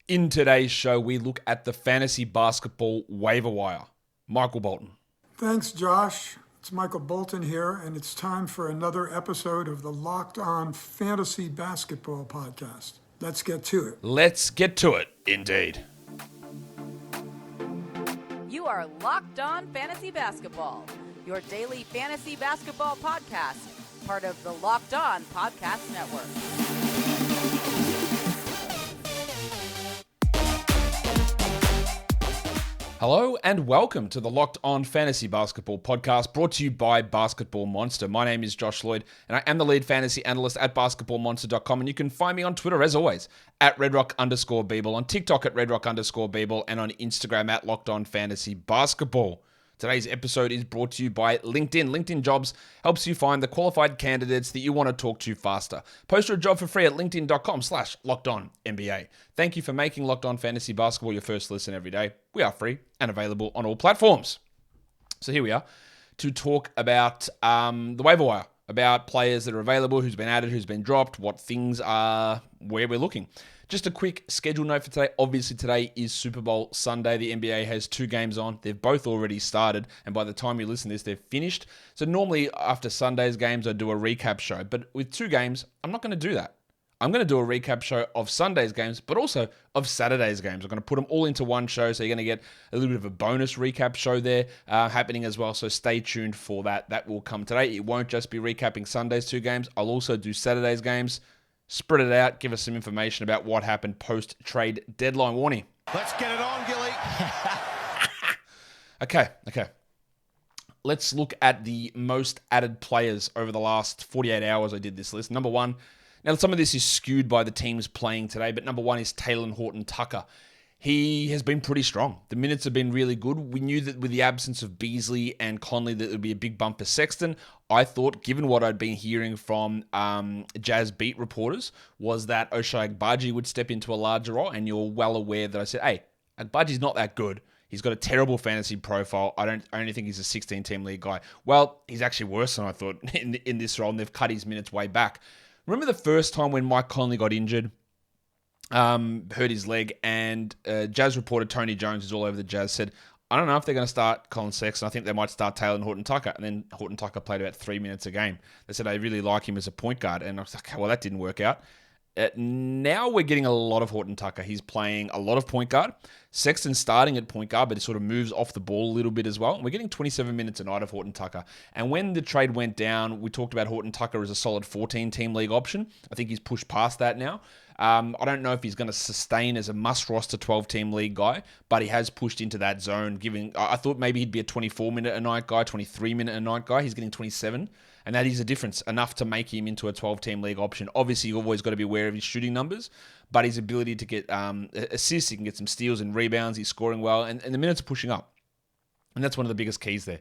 In today's show, we look at the fantasy basketball waiver wire. Michael Bolton. Thanks, Josh. It's Michael Bolton here, and it's time for another episode of the Locked On Fantasy Basketball Podcast. Let's get to it. Let's get to it, indeed. You are Locked On Fantasy Basketball, your daily fantasy basketball podcast, part of the Locked On Podcast Network. Hello and welcome to the Locked On Fantasy Basketball Podcast, brought to you by Basketball Monster. My name is Josh Lloyd, and I am the lead fantasy analyst at basketballmonster.com, and you can find me on Twitter, as always, at redrock_Beeble, on TikTok at redrock_Beeble, and on Instagram at Locked On Fantasy Basketball. Today's episode is brought to you by LinkedIn. LinkedIn Jobs helps you find the qualified candidates that you want to talk to faster. Post your job for free at linkedin.com/LockedOnNBA. Thank you for making Locked On Fantasy Basketball your first listen every day. We are free and available on all platforms. So here we are to talk about the waiver wire, about players that are available, who's been added, who's been dropped, what things are, where we're looking. Just a quick schedule note for today. Obviously, today is Super Bowl Sunday. The NBA has 2 games on. They've both already started, and by the time you listen to this, they're finished. So normally, after Sunday's games, I do a recap show. But with 2 games, I'm not going to do that. I'm going to do a recap show of Sunday's games, but also of Saturday's games. I'm going to put them all into one show, so you're going to get a little bit of a bonus recap show there happening as well. So stay tuned for that. That will come today. It won't just be recapping Sunday's 2 games. I'll also do Saturday's games. Spread it out, give us some information about what happened post-trade deadline. Warning. Let's get it on, Gilly. Okay. Let's look at the most added players over the last 48 hours I did this list. Number 1, now some of this is skewed by the teams playing today, but number 1 is Talen Horton-Tucker. He has been pretty strong. The minutes have been really good. We knew that with the absence of Beasley and Conley that it would be a big bump for Sexton. I thought, given what I'd been hearing from Jazz beat reporters, was that Ochai Agbaji would step into a larger role, and you're well aware that I said, hey, Agbaji's not that good. He's got a terrible fantasy profile. I only think he's a 16-team league guy. Well, he's actually worse than I thought in this role, and they've cut his minutes way back. Remember the first time when Mike Conley got injured? Hurt his leg, and Jazz reporter Tony Jones, who's all over the Jazz, said, I don't know if they're going to start Colin Sexton. I think they might start Talen Horton-Tucker. And then Horton-Tucker played about 3 minutes a game. They said they really like him as a point guard. And I was like, well, that didn't work out. Now we're getting a lot of Horton-Tucker. He's playing a lot of point guard. Sexton's starting at point guard, but he sort of moves off the ball a little bit as well. And we're getting 27 minutes a night of Horton-Tucker. And when the trade went down, we talked about Horton-Tucker as a solid 14-team league option. I think he's pushed past that now. I don't know if he's going to sustain as a must-roster 12-team league guy, but he has pushed into that zone. I thought maybe he'd be a 24-minute-a-night guy, 23-minute-a-night guy. He's getting 27, and that is a difference, enough to make him into a 12-team league option. Obviously, you've always got to be aware of his shooting numbers, but his ability to get assists, he can get some steals and rebounds, he's scoring well, and the minutes are pushing up. And that's one of the biggest keys there.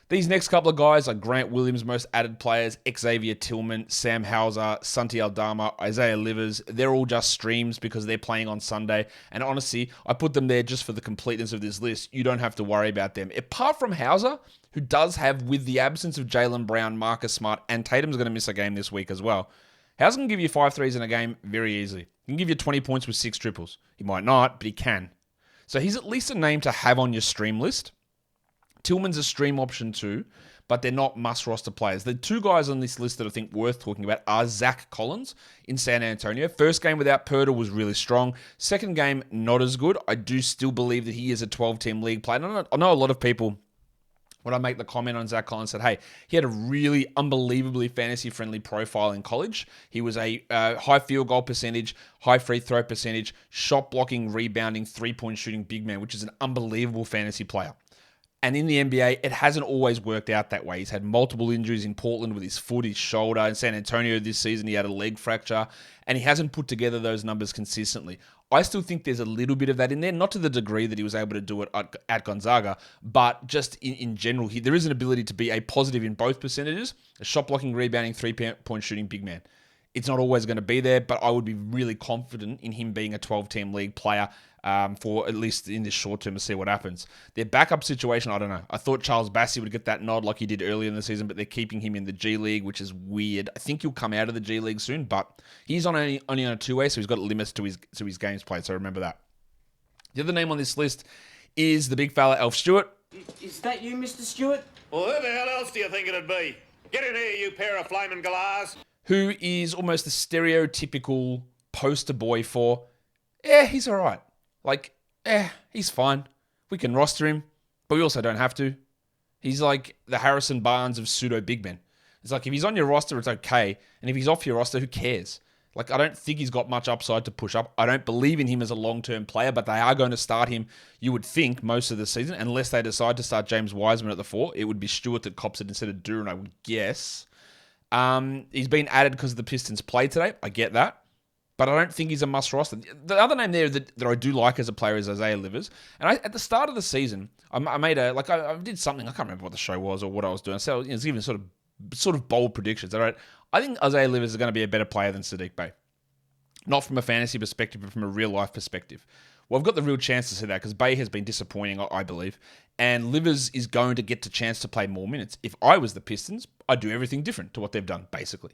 These next couple of guys are Grant Williams' most added players, Xavier Tillman, Sam Hauser, Santi Aldama, Isaiah Livers. They're all just streams because they're playing on Sunday. And honestly, I put them there just for the completeness of this list. You don't have to worry about them. Apart from Hauser, who does have, with the absence of Jaylen Brown, Marcus Smart, and Tatum's going to miss a game this week as well. Hauser can give you 5 threes in a game very easily. He can give you 20 points with 6 triples. He might not, but he can. So he's at least a name to have on your stream list. Tillman's a stream option too, but they're not must-roster players. The 2 guys on this list that I think worth talking about are Zach Collins in San Antonio. First game without Purtle was really strong. Second game, not as good. I do still believe that he is a 12-team league player. I know a lot of people, when I make the comment on Zach Collins, said, hey, he had a really unbelievably fantasy-friendly profile in college. He was a high field goal percentage, high free throw percentage, shot blocking, rebounding, 3-point shooting big man, which is an unbelievable fantasy player. And in the NBA, it hasn't always worked out that way. He's had multiple injuries in Portland with his foot, his shoulder. In San Antonio this season, he had a leg fracture. And he hasn't put together those numbers consistently. I still think there's a little bit of that in there, not to the degree that he was able to do it at Gonzaga, but just in general, there is an ability to be a positive in both percentages, a shot blocking, rebounding, 3-point shooting big man. It's not always going to be there, but I would be really confident in him being a 12-team league player for at least in this short term to see what happens. Their backup situation, I don't know. I thought Charles Bassey would get that nod like he did earlier in the season, but they're keeping him in the G League, which is weird. I think he'll come out of the G League soon, but he's only on a two-way, so he's got limits to his games played, so remember that. The other name on this list is the big fella, Alf Stewart. Is that you, Mr. Stewart? Well, who the hell else do you think it'd be? Get in here, you pair of flaming galahs. Who is almost the stereotypical poster boy for, he's all right. Like, he's fine. We can roster him, but we also don't have to. He's like the Harrison Barnes of pseudo big men. It's like, if he's on your roster, it's okay. And if he's off your roster, who cares? Like, I don't think he's got much upside to push up. I don't believe in him as a long-term player, but they are going to start him, you would think, most of the season, unless they decide to start James Wiseman at the 4. It would be Stewart that cops it instead of Duran, I would guess. He's been added because the Pistons played today. I get that. But I don't think he's a must roster. The other name there that I do like as a player is Isaiah Livers. And at the start of the season, I made I did something. I can't remember what the show was or what I was doing. So I was giving sort of bold predictions. I think Isaiah Livers is going to be a better player than Sadiq Bey. Not from a fantasy perspective, but from a real life perspective. Well, I've got the real chance to see that because Bey has been disappointing, I believe. And Livers is going to get the chance to play more minutes. If I was the Pistons, I'd do everything different to what they've done, basically.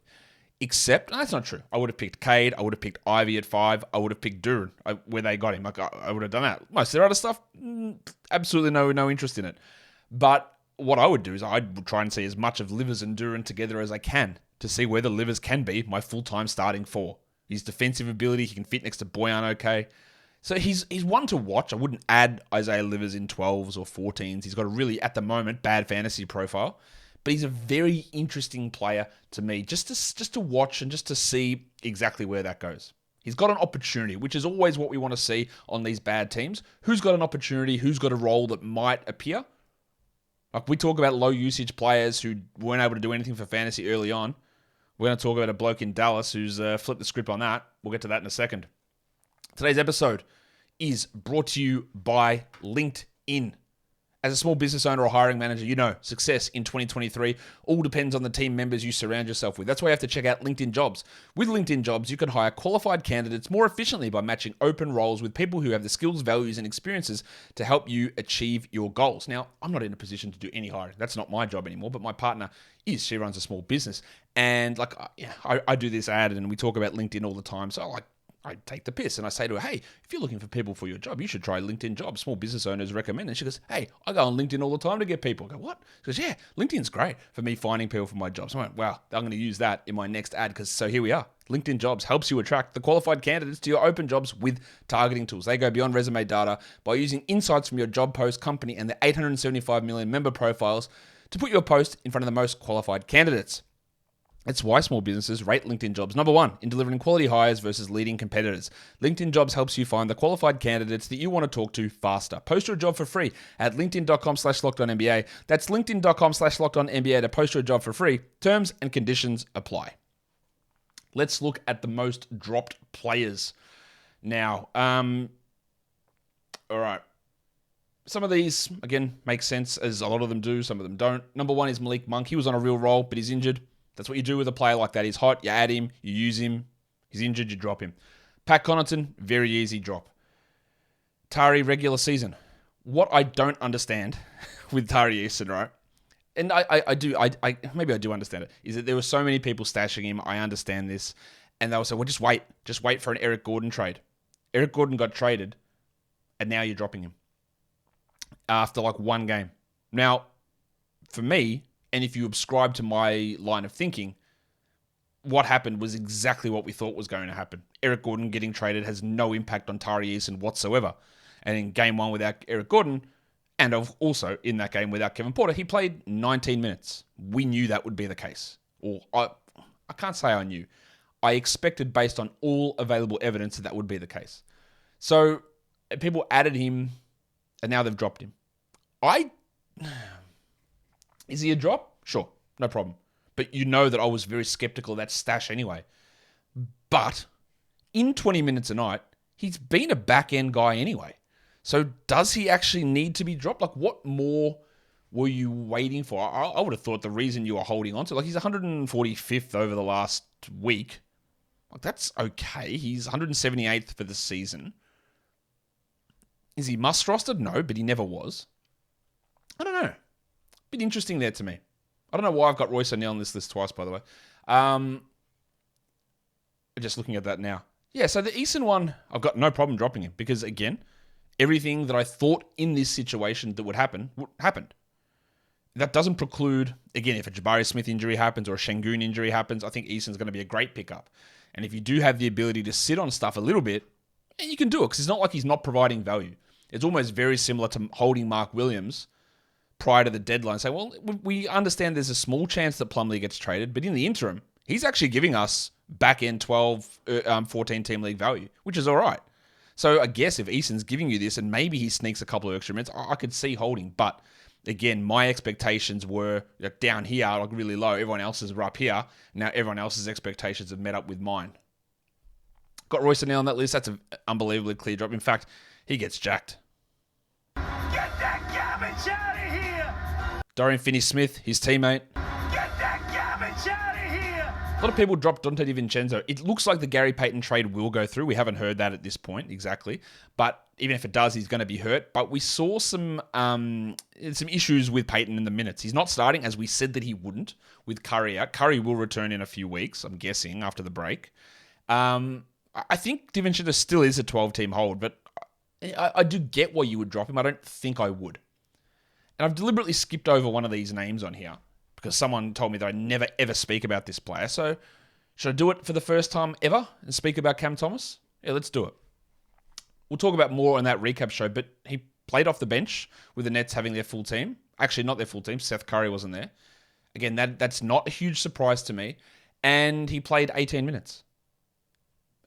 Except, that's not true. I would have picked Cade. I would have picked Ivy at 5. I would have picked Duran where they got him. I would have done that. Most of their other stuff, absolutely no interest in it. But what I would do is I would try and see as much of Livers and Duran together as I can to see whether Livers can be my full-time starting 4. His defensive ability, he can fit next to Boyan okay. So he's one to watch. I wouldn't add Isaiah Livers in 12s or 14s. He's got a really, at the moment, bad fantasy profile. But he's a very interesting player to me, just to watch and just to see exactly where that goes. He's got an opportunity, which is always what we want to see on these bad teams. Who's got an opportunity? Who's got a role that might appear? Like we talk about low usage players who weren't able to do anything for fantasy early on. We're going to talk about a bloke in Dallas who's flipped the script on that. We'll get to that in a second. Today's episode is brought to you by LinkedIn. As a small business owner or hiring manager, you know success in 2023 all depends on the team members you surround yourself with. That's why you have to check out LinkedIn Jobs. With LinkedIn Jobs, you can hire qualified candidates more efficiently by matching open roles with people who have the skills, values, and experiences to help you achieve your goals. Now, I'm not in a position to do any hiring. That's not my job anymore, but my partner is. She runs a small business. And I do this ad and we talk about LinkedIn all the time. So I take the piss and I say to her, hey, if you're looking for people for your job, you should try LinkedIn Jobs. Small business owners recommend. And she goes, hey, I go on LinkedIn all the time to get people. I go, what? She goes, yeah, LinkedIn's great for me finding people for my jobs. I went, wow, I'm going to use that in my next ad so here we are. LinkedIn Jobs helps you attract the qualified candidates to your open jobs with targeting tools. They go beyond resume data by using insights from your job post, company, and the 875 million member profiles to put your post in front of the most qualified candidates. That's why small businesses rate LinkedIn Jobs number 1 in delivering quality hires versus leading competitors. LinkedIn Jobs helps you find the qualified candidates that you want to talk to faster. Post your job for free at linkedin.com/lockedonnba. That's linkedin.com/lockedonnba to post your job for free. Terms and conditions apply. Let's look at the most dropped players now. All right. Some of these, again, make sense, as a lot of them do. Some of them don't. Number 1 is Malik Monk. He was on a real roll, but he's injured. That's what you do with a player like that. He's hot, you add him, you use him. He's injured, you drop him. Pat Connaughton, very easy drop. Tari, regular season. What I don't understand with Tari Eason, right? And I do understand it, is that there were so many people stashing him. I understand this. And they will say, well, just wait for an Eric Gordon trade. Eric Gordon got traded, and now you're dropping him after one game. Now, for me, and if you subscribe to my line of thinking, what happened was exactly what we thought was going to happen. Eric Gordon getting traded has no impact on Tari Eason whatsoever. And in game 1 without Eric Gordon, and also in that game without Kevin Porter, he played 19 minutes. We knew that would be the case. Or I can't say I knew. I expected, based on all available evidence, that would be the case. So people added him, and now they've dropped him. Is he a drop? Sure, no problem. But you know that I was very skeptical of that stash anyway. But in 20 minutes a night, he's been a back-end guy anyway. So does he actually need to be dropped? What more were you waiting for? I would have thought the reason you were holding on to, he's 145th over the last week. Like, that's okay. He's 178th for the season. Is he must rostered? No, but he never was. I don't know. Bit interesting there to me. I don't know why I've got Royce O'Neal on this list twice, by the way. Just looking at that now. Yeah, so the Eason one, I've got no problem dropping him because, again, everything that I thought in this situation that would happen, happened. That doesn't preclude, again, if a Jabari Smith injury happens or a Şengün injury happens, I think Eason's going to be a great pickup. And if you do have the ability to sit on stuff a little bit, you can do it because it's not like he's not providing value. It's almost very similar to holding Mark Williams prior to the deadline. Say, well, we understand there's a small chance that Plumley gets traded, but in the interim, he's actually giving us back-end 12, 14-team league value, which is all right. So I guess if Eason's giving you this and maybe he sneaks a couple of extra minutes, I could see holding. But again, my expectations were down here, like really low. Everyone else's were up here. Now everyone else's expectations have met up with mine. Got Royce O'Neal on that list. That's an unbelievably clear drop. In fact, he gets jacked. Get that garbage out of here! Dorian Finney-Smith, his teammate. Get that garbage out of here! A lot of people dropped Dante DiVincenzo. It looks like the Gary Payton trade will go through. We haven't heard that at this point exactly. But even if it does, he's going to be hurt. But we saw some issues with Payton in the minutes. He's not starting, as we said that he wouldn't, with Curry out. Curry will return in a few weeks, I'm guessing, after the break. I think DiVincenzo still is a 12-team hold, but I do get why you would drop him. I don't think I would. And I've deliberately skipped over one of these names on here because someone told me that I never, ever speak about this player. So should I do it for the first time ever and speak about Cam Thomas? Yeah, let's do it. We'll talk about more on that recap show, but he played off the bench with the Nets having their full team. Actually, not their full team. Seth Curry wasn't there. Again, that's not a huge surprise to me. And he played 18 minutes.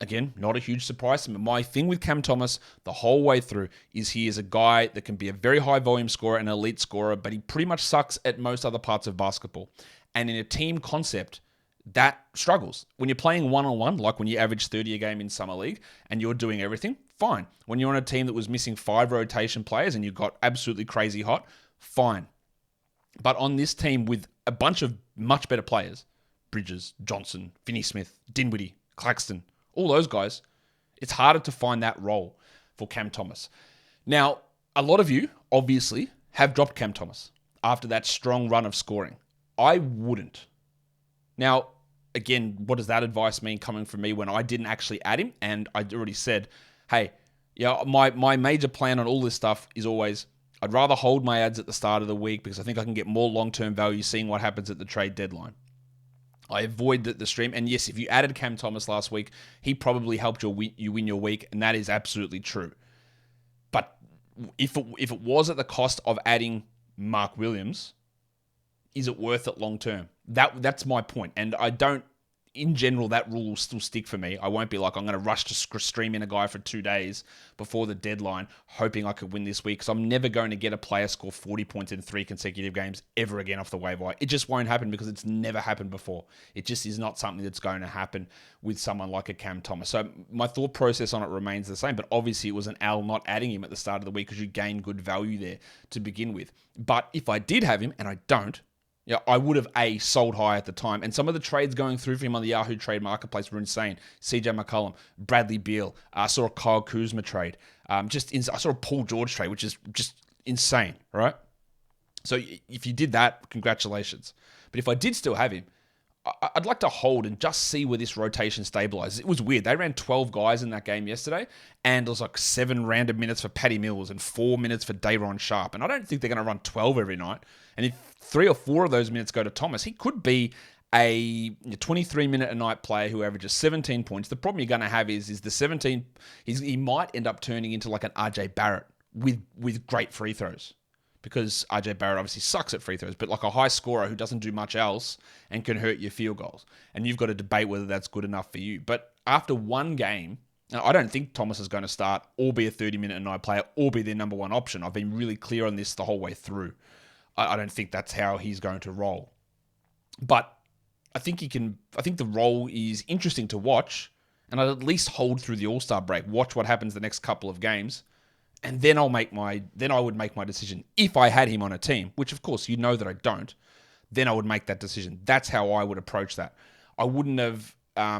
Again, not a huge surprise to me. My thing with Cam Thomas the whole way through is he is a guy that can be a very high volume scorer, an elite scorer, but he pretty much sucks at most other parts of basketball. And in a team concept, that struggles. When you're playing one-on-one, like when you average 30 a game in Summer League and you're doing everything, fine. When you're on a team that was missing 5 rotation players and you got absolutely crazy hot, fine. But on this team with a bunch of much better players, Bridges, Johnson, Finney-Smith, Dinwiddie, Claxton, all those guys, it's harder to find that role for Cam Thomas. Now, a lot of you, obviously, have dropped Cam Thomas after that strong run of scoring. I wouldn't. Now, again, what does that advice mean coming from me when I didn't actually add him? And I already said, hey, my major plan on all this stuff is always, I'd rather hold my ads at the start of the week because I think I can get more long-term value seeing what happens at the trade deadline. I avoid the stream. And yes, if you added Cam Thomas last week, he probably helped you win your week, and that is absolutely true. But if it was at the cost of adding Mark Williams, is it worth it long term? That's my point. And I don't, in general, that rule will still stick for me. I won't be like, I'm going to rush to stream in a guy for 2 days before the deadline, hoping I could win this week. Because I'm never going to get a player score 40 points in 3 consecutive games ever again off the waiver wire. It just won't happen because it's never happened before. It just is not something that's going to happen with someone like a Cam Thomas. So my thought process on it remains the same. But obviously it was an L not adding him at the start of the week because you gain good value there to begin with. But if I did have him, and I don't, I would have sold high at the time. And some of the trades going through for him on the Yahoo trade marketplace were insane. CJ McCollum, Bradley Beal. I saw a Kyle Kuzma trade. I saw a Paul George trade, which is just insane, right? So if you did that, congratulations. But if I did still have him, I'd like to hold and just see where this rotation stabilizes. It was weird. They ran 12 guys in that game yesterday, and it was like 7 random minutes for Patty Mills and 4 minutes for Day'Ron Sharp. And I don't think they're going to run 12 every night. And if 3 or 4 of those minutes go to Thomas, he could be a 23-minute-a-night player who averages 17 points. The problem you're going to have is the 17. He might end up turning into like an RJ Barrett with great free throws. Because RJ Barrett obviously sucks at free throws, but like a high scorer who doesn't do much else and can hurt your field goals. And you've got to debate whether that's good enough for you. But after one game, I don't think Thomas is going to start or be a 30-minute-a-night player or be their number one option. I've been really clear on this the whole way through. I don't think that's how he's going to roll. But I think the role is interesting to watch, and I'd at least hold through the All-Star break, watch what happens the next couple of games. And then I would make my decision. If I had him on a team, which of course you know that I don't, then I would make that decision. That's how I would approach that. I wouldn't have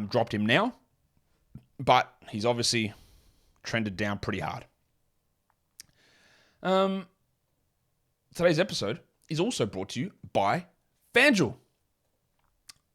dropped him now. but he's obviously trended down pretty hard. Today's episode is also brought to you by FanDuel.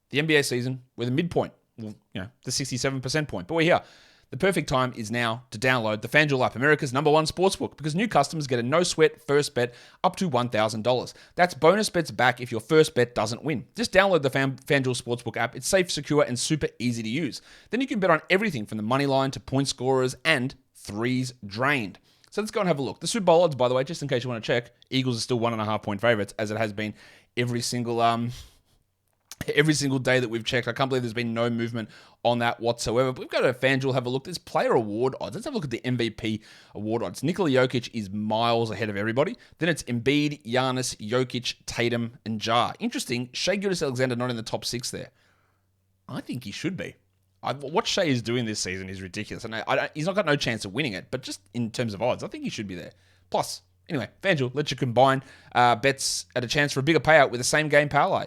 The NBA season, we're the midpoint, well, the 67% point, but we're here. The perfect time is now to download the FanDuel app, America's #1 sportsbook, because new customers get a no-sweat first bet up to $1,000. That's bonus bets back if your first bet doesn't win. Just download the FanDuel Sportsbook app. It's safe, secure, and super easy to use. Then you can bet on everything from the money line to point scorers and threes drained. So let's go and have a look. The Super Bowl odds, by the way, just in case you want to check, Eagles are still 1.5-point favorites, as it has been every single day that we've checked. I can't believe there's been no movement on that whatsoever. But we've got to FanDuel, have a look. There's player award odds. Let's have a look at the MVP award odds. Nikola Jokic is miles ahead of everybody. Then it's Embiid, Giannis, Jokic, Tatum, and Ja. Interesting, Shai Gilgeous-Alexander not in the top 6 there. I think he should be. What Shai is doing this season is ridiculous. And he's not got no chance of winning it, but just in terms of odds, I think he should be there. Plus, anyway, FanDuel lets you combine bets at a chance for a bigger payout with the same game parlay.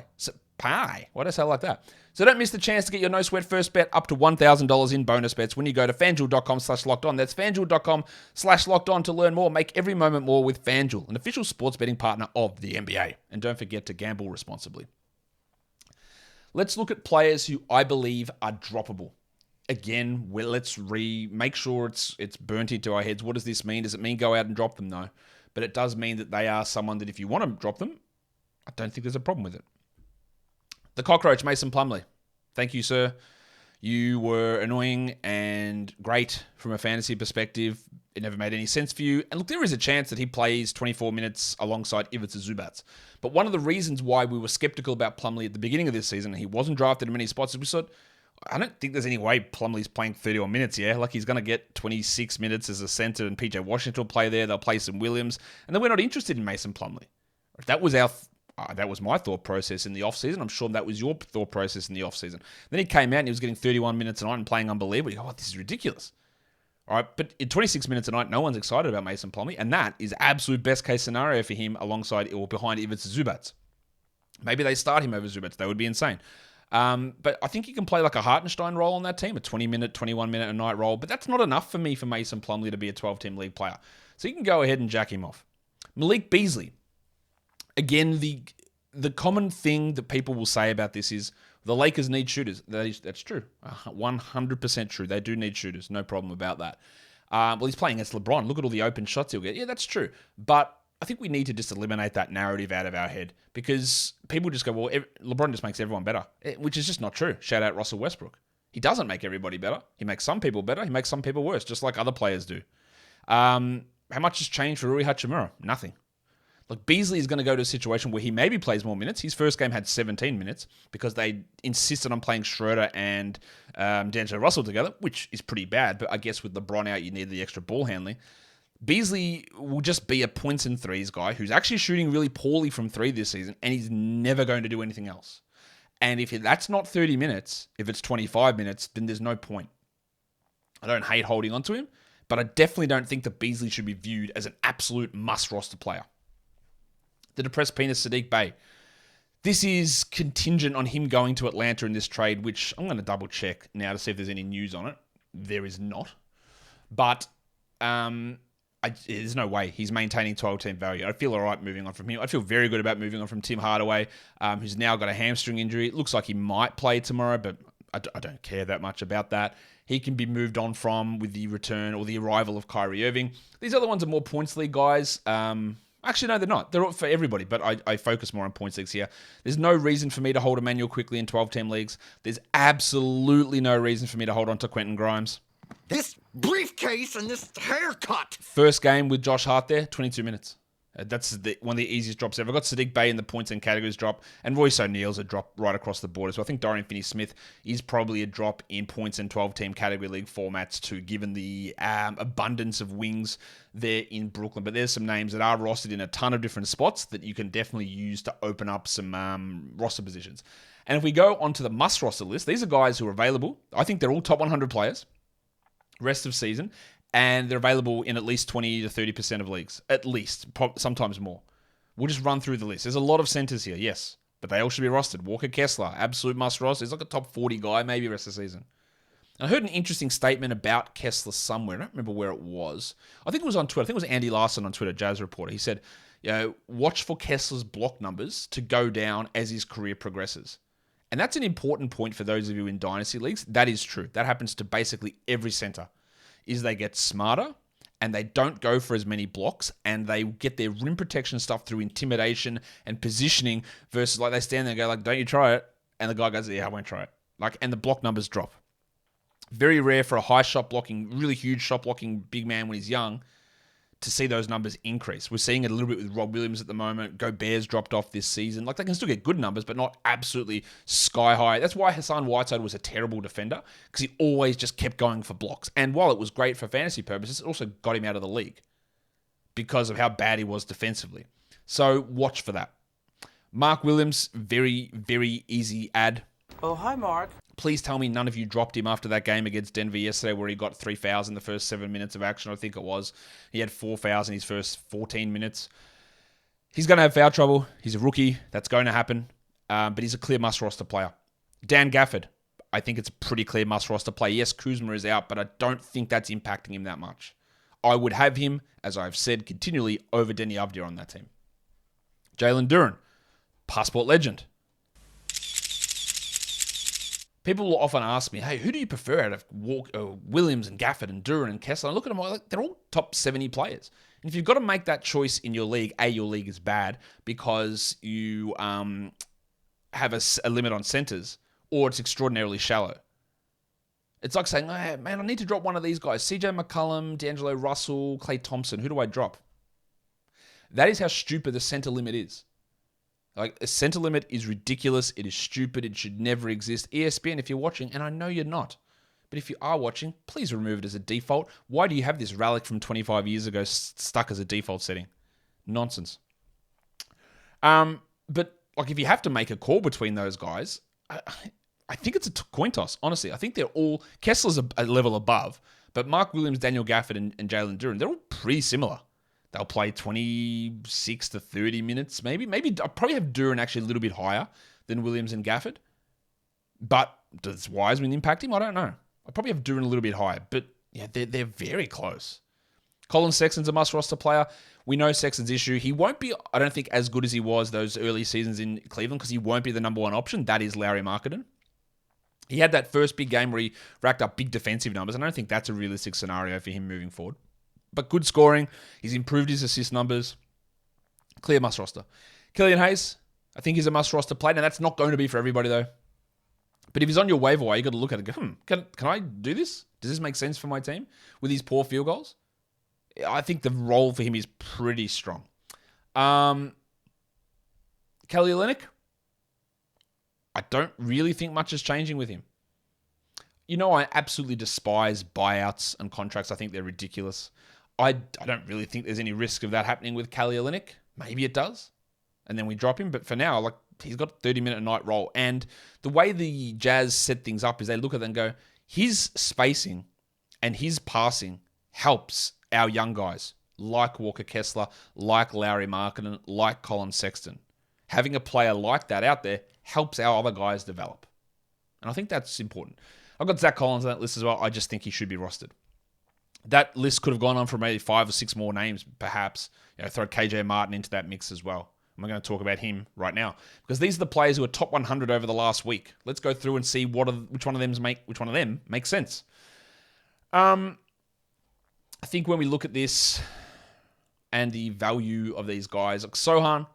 Why do I say it like that? So don't miss the chance to get your no-sweat first bet up to $1,000 in bonus bets when you go to FanDuel.com/lockedon. That's FanDuel.com/lockedon to learn more. Make every moment more with FanDuel, an official sports betting partner of the NBA. And don't forget to gamble responsibly. Let's look at players who I believe are droppable. Again, let's make sure it's burnt into our heads. What does this mean? Does it mean go out and drop them? No. But it does mean that they are someone that if you want to drop them, I don't think there's a problem with it. The cockroach, Mason Plumley. Thank you, sir. You were annoying and great from a fantasy perspective. It never made any sense for you. And look, there is a chance that he plays 24 minutes alongside Ivica Zubac. But one of the reasons why we were skeptical about Plumley at the beginning of this season, and he wasn't drafted in many spots, is we thought, I don't think there's any way Plumlee's playing 31 minutes, yeah? Like, he's going to get 26 minutes as a center, and PJ Washington will play there. They'll play some Williams. And then we're not interested in Mason Plumley. That was my thought process in the offseason. I'm sure that was your thought process in the offseason. Then he came out and he was getting 31 minutes a night and playing unbelievably. You go, this is ridiculous. All right, but in 26 minutes a night, no one's excited about Mason Plumlee, and that is absolute best case scenario for him alongside or behind Ivica Zubac. Maybe they start him over Zubac. That would be insane. But I think he can play like a Hartenstein role on that team, a 20-minute, 21-minute a night role. But that's not enough for me for Mason Plumlee to be a 12-team league player. So you can go ahead and jack him off. Malik Beasley. Again, the common thing that people will say about this is the Lakers need shooters. That's true. 100% true. They do need shooters. No problem about that. Well, he's playing against LeBron. Look at all the open shots he'll get. Yeah, that's true. But I think we need to just eliminate that narrative out of our head because people just go, well, LeBron just makes everyone better, which is just not true. Shout out Russell Westbrook. He doesn't make everybody better. He makes some people better. He makes some people worse, just like other players do. How much has changed for Rui Hachimura? Nothing. Look, Beasley is going to go to a situation where he maybe plays more minutes. His first game had 17 minutes because they insisted on playing Schroeder and D'Angelo Russell together, which is pretty bad. But I guess with LeBron out, you need the extra ball handling. Beasley will just be a points and threes guy who's actually shooting really poorly from three this season, and he's never going to do anything else. And if that's not 30 minutes, if it's 25 minutes, then there's no point. I don't hate holding on to him, but I definitely don't think that Beasley should be viewed as an absolute must-roster player. The depressed penis Sadiq Bey. This is contingent on him going to Atlanta in this trade, which I'm going to double check now to see if there's any news on it. There is not. But there's no way he's maintaining 12-team value. I feel all right moving on from him. I feel very good about moving on from Tim Hardaway, who's now got a hamstring injury. It looks like he might play tomorrow, but I don't care that much about that. He can be moved on from with the return or the arrival of Kyrie Irving. These other ones are more points league guys. Actually, no, they're not. They're for everybody, but I focus more on points leagues here. There's no reason for me to hold Emmanuel Quickly in 12-team leagues. There's absolutely no reason for me to hold on to Quentin Grimes. This briefcase and this haircut. First game with Josh Hart there, 22 minutes. That's one of the easiest drops ever. I got Sadiq Bey in the points and categories drop, and Royce O'Neal's a drop right across the board. So I think Dorian Finney-Smith is probably a drop in points and 12-team category league formats too, given the abundance of wings there in Brooklyn. But there's some names that are rostered in a ton of different spots that you can definitely use to open up some roster positions. And if we go onto the must-roster list, these are guys who are available. I think they're all top 100 players, rest of season, and they're available in at least 20 to 30% of leagues. At least, sometimes more. We'll just run through the list. There's a lot of centers here, yes, but they all should be rostered. Walker Kessler, absolute must roster. He's like a top 40 guy, maybe rest of the season. And I heard an interesting statement about Kessler somewhere. I don't remember where it was. I think it was on Twitter. I think it was Andy Larson on Twitter, Jazz Reporter. He said, watch for Kessler's block numbers to go down as his career progresses. And that's an important point for those of you in dynasty leagues. That is true. That happens to basically every center, is they get smarter and they don't go for as many blocks and they get their rim protection stuff through intimidation and positioning versus like they stand there and go like, don't you try it? And the guy goes, yeah, I won't try it. And the block numbers drop. Very rare for a high shot blocking, really huge shot blocking big man when he's young to see those numbers increase. We're seeing it a little bit with Rob Williams at the moment. Gobert's dropped off this season. They can still get good numbers, but not absolutely sky high. That's why Hassan Whiteside was a terrible defender, because he always just kept going for blocks. And while it was great for fantasy purposes, it also got him out of the league because of how bad he was defensively. So watch for that. Mark Williams, very, very easy ad. Oh, hi, Mark. Please tell me none of you dropped him after that game against Denver yesterday where he got 3 fouls in the first 7 minutes of action, I think it was. He had 4 fouls in his first 14 minutes. He's going to have foul trouble. He's a rookie. That's going to happen. But he's a clear must-roster player. Dan Gafford, I think it's a pretty clear must-roster play. Yes, Kuzma is out, but I don't think that's impacting him that much. I would have him, as I've said continually, over Denny Avdia on that team. Jalen Duren, passport legend. People will often ask me, hey, who do you prefer out of Williams and Gafford and Duren and Kessler? I look at them like they're all top 70 players. And if you've got to make that choice in your league, your league is bad because you have a limit on centers, or it's extraordinarily shallow. It's like saying, hey, man, I need to drop one of these guys. CJ McCollum, D'Angelo Russell, Klay Thompson. Who do I drop? That is how stupid the center limit is. A center limit is ridiculous. It is stupid. It should never exist. ESPN, if you're watching, and I know you're not, but if you are watching, please remove it as a default. Why do you have this relic from 25 years ago stuck as a default setting? Nonsense. But if you have to make a call between those guys, I think it's a coin toss, honestly. I think they're all... Kessler's a level above, but Mark Williams, Daniel Gafford, and Jalen Duren, they're all pretty similar. They'll play 26 to 30 minutes, maybe. Maybe I'll probably have Duren actually a little bit higher than Williams and Gafford. But does Wiseman impact him? I don't know. I'll probably have Duren a little bit higher. But yeah, they're very close. Colin Sexton's a must-roster player. We know Sexton's issue. He won't be, I don't think, as good as he was those early seasons in Cleveland because he won't be the number one option. That is Lauri Markkanen. He had that first big game where he racked up big defensive numbers. And I don't think that's a realistic scenario for him moving forward. But good scoring. He's improved his assist numbers. Clear must-roster. Killian Hayes, I think he's a must-roster player. Now, that's not going to be for everybody, though. But if he's on your waiver wire, you got to look at it and go, can I do this? Does this make sense for my team with these poor field goals? I think the role for him is pretty strong. Kelly Olynyk, I don't really think much is changing with him. You know, I absolutely despise buyouts and contracts. I think they're ridiculous. I don't really think there's any risk of that happening with Kelly Olynyk. Maybe it does. And then we drop him. But for now, he's got a 30-minute a night role. And the way the Jazz set things up is they look at it and go, his spacing and his passing helps our young guys like Walker Kessler, like Lauri Markkanen, like Colin Sexton. Having a player like that out there helps our other guys develop. And I think that's important. I've got Zach Collins on that list as well. I just think he should be rostered. That list could have gone on for maybe 5 or 6 more names, perhaps. Throw KJ Martin into that mix as well. I'm going to talk about him right now because these are the players who are top 100 over the last week. Let's go through and see which one of them makes sense. I think when we look at this and the value of these guys, like Sohan.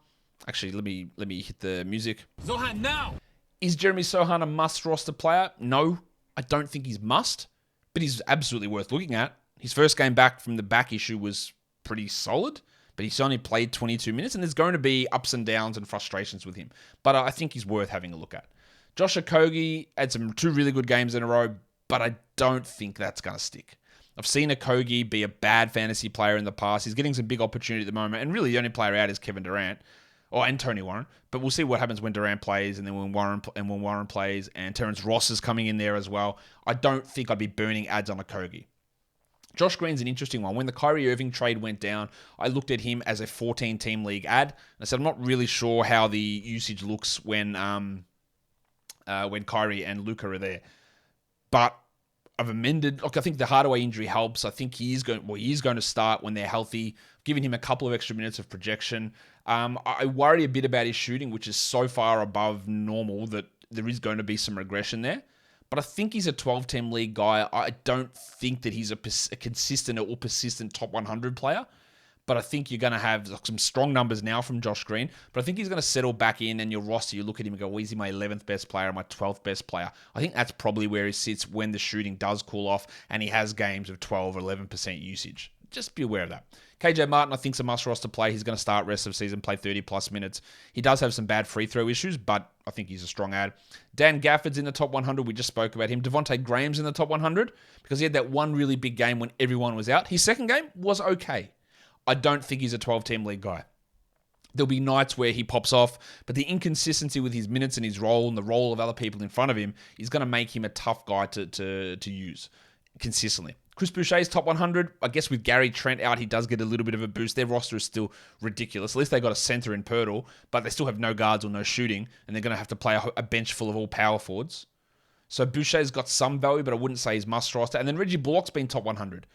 Actually, let me hit the music. Sohan now. Is Jeremy Sohan a must roster player? No, I don't think he's must, but he's absolutely worth looking at. His first game back from the back issue was pretty solid, but he's only played 22 minutes, and there's going to be ups and downs and frustrations with him. But I think he's worth having a look at. Josh Okogie had 2 really good games in a row, but I don't think that's going to stick. I've seen Okogie be a bad fantasy player in the past. He's getting some big opportunity at the moment, and really the only player out is Kevin Durant. And Tony Warren. But we'll see what happens when Durant plays and then when Warren plays, and Terrence Ross is coming in there as well. I don't think I'd be burning ads on Okogie. Josh Green's an interesting one. When the Kyrie Irving trade went down, I looked at him as a 14-team league ad. I said, I'm not really sure how the usage looks when Kyrie and Luka are there. But I've amended. Look, I think the Hardaway injury helps. I think he is going to start when they're healthy, giving him a couple of extra minutes of projection. I worry a bit about his shooting, which is so far above normal that there is going to be some regression there. But I think he's a 12-team league guy. I don't think that he's a consistent or persistent top 100 player. But I think you're going to have some strong numbers now from Josh Green. But I think he's going to settle back in, and your roster, you look at him and go, well, is he my 11th best player or my 12th best player? I think that's probably where he sits when the shooting does cool off and he has games of 12 or 11% usage. Just be aware of that. KJ Martin, I think, is a must roster play. He's going to start rest of season, play 30-plus minutes. He does have some bad free throw issues, but I think he's a strong ad. Dan Gafford's in the top 100. We just spoke about him. Devontae Graham's in the top 100 because he had that one really big game when everyone was out. His second game was okay. I don't think he's a 12-team league guy. There'll be nights where he pops off, but the inconsistency with his minutes and his role and the role of other people in front of him is going to make him a tough guy to use consistently. Chris Boucher's top 100. I guess with Gary Trent out, he does get a little bit of a boost. Their roster is still ridiculous. At least they got a center in Pirtle, but they still have no guards or no shooting, and they're going to have to play a bench full of all power forwards. So Boucher's got some value, but I wouldn't say he's must roster. And then Reggie Bullock's been top 100.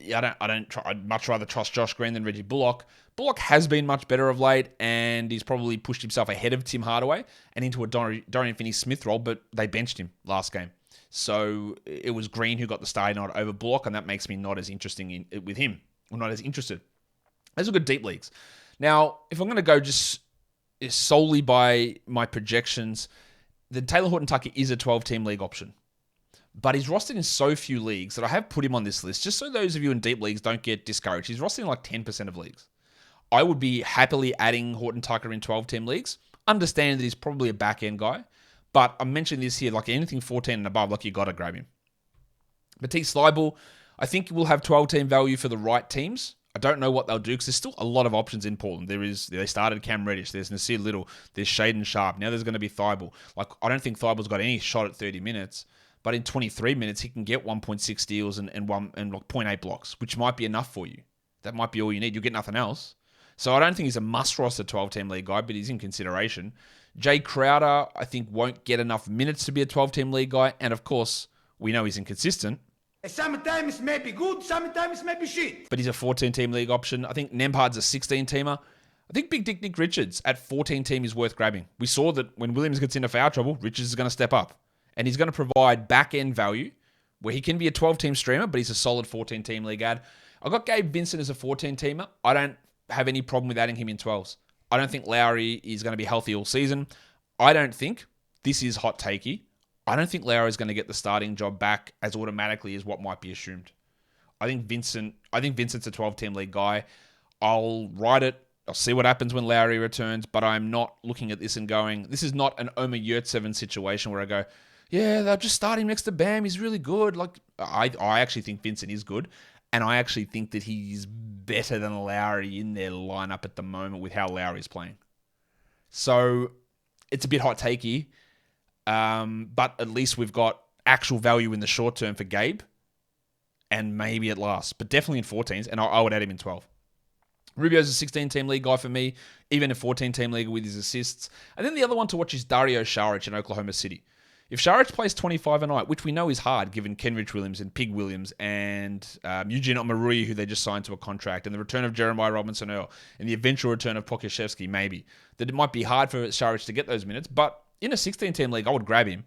Yeah, I'd much rather trust Josh Green than Reggie Bullock. Bullock has been much better of late, and he's probably pushed himself ahead of Tim Hardaway and into a Dorian Finney-Smith role, but they benched him last game. So it was Green who got the starting nod over Bullock, and that makes me not as interesting with him, or not as interested. Let's look at deep leagues. Now, if I'm going to go just solely by my projections, the Talen Horton-Tucker is a 12-team league option. But he's rostered in so few leagues that I have put him on this list, just so those of you in deep leagues don't get discouraged. He's rostered in like 10% of leagues. I would be happily adding Horton-Tucker in 12-team leagues, understanding that he's probably a back-end guy. But I'm mentioning this here, like anything 14 and above, like you got to grab him. Matisse Thybulle, I think will have 12-team value for the right teams. I don't know what they'll do because there's still a lot of options in Portland. They started Cam Reddish, there's Nasir Little, there's Shaden Sharp. Now there's going to be Thybulle. Like, I don't think Thybulle's got any shot at 30 minutes. But in 23 minutes, he can get 1.6 steals and 0.8 blocks, which might be enough for you. That might be all you need. You'll get nothing else. So I don't think he's a must-roster 12-team league guy, but he's in consideration. Jay Crowder, I think, won't get enough minutes to be a 12-team league guy. And, of course, we know he's inconsistent. Sometimes may be good, sometimes may be shit. But he's a 14-team league option. I think Nembhard's a 16-teamer. I think Big Dick Nick Richards at 14-team is worth grabbing. We saw that when Williams gets into foul trouble, Richards is going to step up. And he's going to provide back-end value where he can be a 12-team streamer, but he's a solid 14-team league ad. I've got Gabe Vincent as a 14-teamer. I don't have any problem with adding him in 12s. I don't think Lowry is going to be healthy all season. I don't think, this is hot takey, I don't think Lowry is going to get the starting job back as automatically as what might be assumed. I think Vincent's a 12-team league guy. I'll ride it. I'll see what happens when Lowry returns, but I'm not looking at this and going, this is not an Omer Yurtseven situation where I go, yeah, they'll just start him next to Bam. He's really good. Like, I actually think Vincent is good, and I actually think that he's better than Lowry in their lineup at the moment with how Lowry's playing. So it's a bit hot takey, but at least we've got actual value in the short term for Gabe, and maybe it lasts, but definitely in 14s, and I would add him in 12. Rubio's a 16-team league guy for me, even a 14-team league with his assists. And then the other one to watch is Dario Saric in Oklahoma City. If Saric plays 25 a night, which we know is hard given Kenrich Williams and Pig Williams and Eugene Omarui, who they just signed to a contract, and the return of Jeremiah Robinson-Earl, and the eventual return of Pokusevski, maybe, that it might be hard for Saric to get those minutes, but in a 16-team league, I would grab him.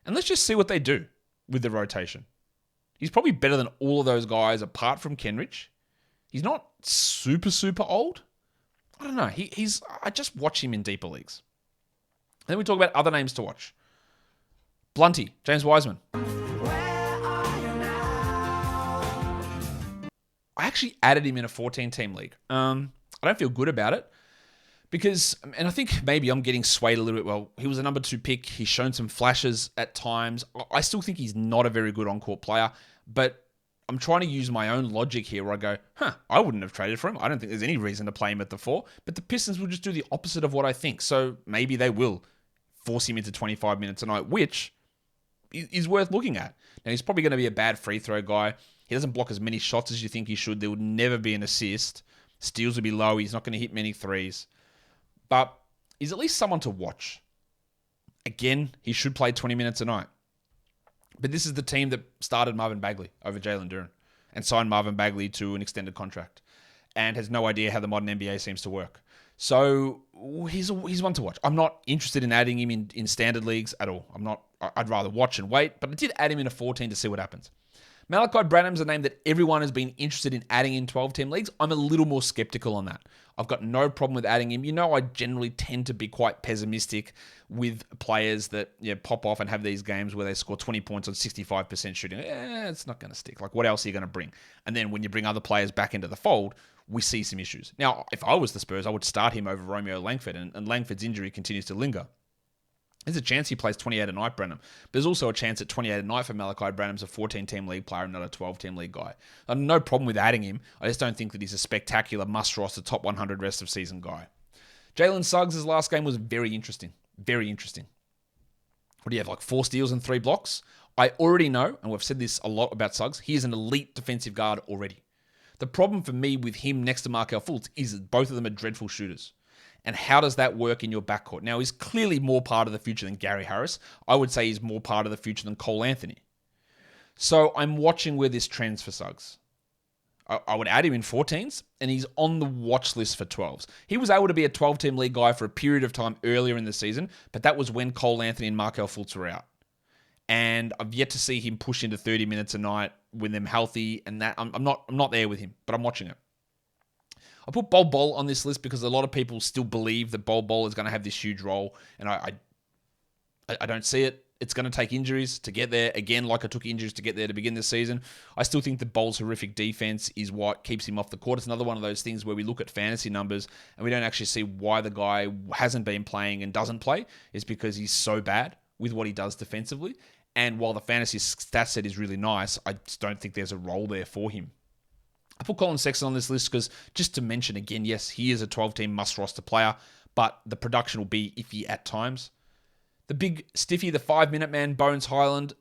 And let's just see what they do with the rotation. He's probably better than all of those guys apart from Kenrich. He's not super, super old. I don't know. I just watch him in deeper leagues. And then we talk about other names to watch. Blunty, James Wiseman. I actually added him in a 14-team league. I don't feel good about it because, and I think maybe I'm getting swayed a little bit. Well, he was a number 2 pick. He's shown some flashes at times. I still think he's not a very good on-court player, but I'm trying to use my own logic here where I go, I wouldn't have traded for him. I don't think there's any reason to play him at the 4, but the Pistons will just do the opposite of what I think. So maybe they will force him into 25 minutes a night, which is worth looking at. Now, he's probably going to be a bad free throw guy. He doesn't block as many shots as you think he should. There would never be an assist. Steals would be low. He's not going to hit many threes. But he's at least someone to watch. Again, he should play 20 minutes a night. But this is the team that started Marvin Bagley over Jalen Duren and signed Marvin Bagley to an extended contract and has no idea how the modern NBA seems to work. So he's one to watch. I'm not interested in adding him in standard leagues at all. I'd rather watch and wait, but I did add him in a 14 to see what happens. Malachi Branham's a name that everyone has been interested in adding in 12-team leagues. I'm a little more skeptical on that. I've got no problem with adding him. I generally tend to be quite pessimistic with players that pop off and have these games where they score 20 points on 65% shooting. It's not going to stick. Like, what else are you going to bring? And then when you bring other players back into the fold, we see some issues. Now, if I was the Spurs, I would start him over Romeo Langford, and Langford's injury continues to linger. There's a chance he plays 28 a night, Branham. But there's also a chance at 28 a night for Malachi Branham's a 14-team league player and not a 12-team league guy. I have no problem with adding him. I just don't think that he's a spectacular must-roster top 100 rest of season guy. Jalen Suggs' last game was very interesting. Very interesting. What do you have, like 4 steals and 3 blocks? I already know, and we've said this a lot about Suggs, he is an elite defensive guard already. The problem for me with him next to Markelle Fultz is that both of them are dreadful shooters. And how does that work in your backcourt? Now, he's clearly more part of the future than Gary Harris. I would say he's more part of the future than Cole Anthony. So I'm watching where this trends for Suggs. I would add him in 14s, and he's on the watch list for 12s. He was able to be a 12-team league guy for a period of time earlier in the season, but that was when Cole Anthony and Markelle Fultz were out. And I've yet to see him push into 30 minutes a night with them healthy, and that I'm not there with him, but I'm watching it. I put Bol Bol on this list because a lot of people still believe that Bol Bol is going to have this huge role, and I don't see it. It's going to take injuries to get there. Again, like I took injuries to get there to begin this season. I still think that Bol's horrific defense is what keeps him off the court. It's another one of those things where we look at fantasy numbers and we don't actually see why the guy hasn't been playing and doesn't play. It's because he's so bad with what he does defensively. And while the fantasy stat set is really nice, I just don't think there's a role there for him. I put Colin Sexton on this list because, just to mention again, yes, he is a 12-team must-roster player, but the production will be iffy at times. The big stiffy, the 5-minute man, Bones Highland,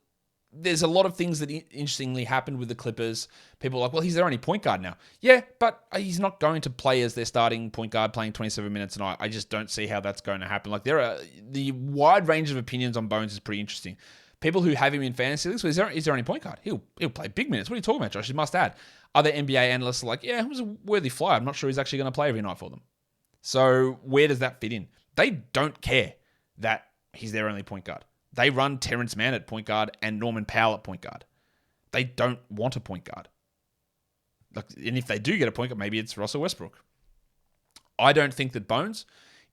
there's a lot of things that interestingly happened with the Clippers. People are like, well, he's their only point guard now. Yeah, but he's not going to play as their starting point guard playing 27 minutes a night. I just don't see how that's going to happen. Like, the wide range of opinions on Bones is pretty interesting. People who have him in fantasy leagues, well, is there any point guard? He'll play big minutes. What are you talking about, Josh? He must add. Other NBA analysts are like, yeah, he was a worthy flyer. I'm not sure he's actually going to play every night for them. So where does that fit in? They don't care that he's their only point guard. They run Terrence Mann at point guard and Norman Powell at point guard. They don't want a point guard. And if they do get a point guard, maybe it's Russell Westbrook. I don't think that Bones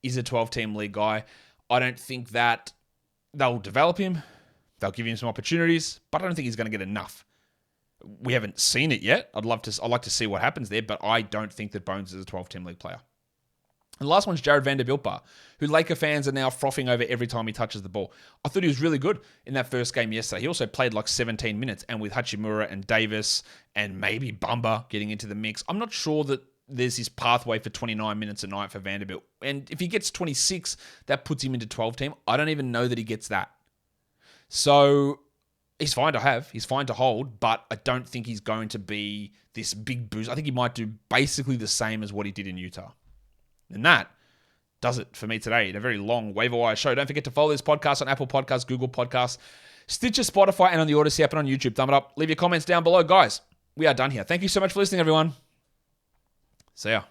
is a 12-team league guy. I don't think that they'll develop him. They'll give him some opportunities, but I don't think he's going to get enough. We haven't seen it yet. I'd like to see what happens there, but I don't think that Bones is a 12-team league player. And the last one's Jared Vanderbilt, who Laker fans are now frothing over every time he touches the ball. I thought he was really good in that first game yesterday. He also played like 17 minutes, and with Hachimura and Davis and maybe Bumba getting into the mix, I'm not sure that there's this pathway for 29 minutes a night for Vanderbilt. And if he gets 26, that puts him into 12-team. I don't even know that he gets that. So he's fine to have, he's fine to hold, but I don't think he's going to be this big boost. I think he might do basically the same as what he did in Utah. And that does it for me today in a very long waiver wire show. Don't forget to follow this podcast on Apple Podcasts, Google Podcasts, Stitcher, Spotify, and on the Odyssey app and on YouTube. Thumb it up. Leave your comments down below. Guys, we are done here. Thank you so much for listening, everyone. See ya.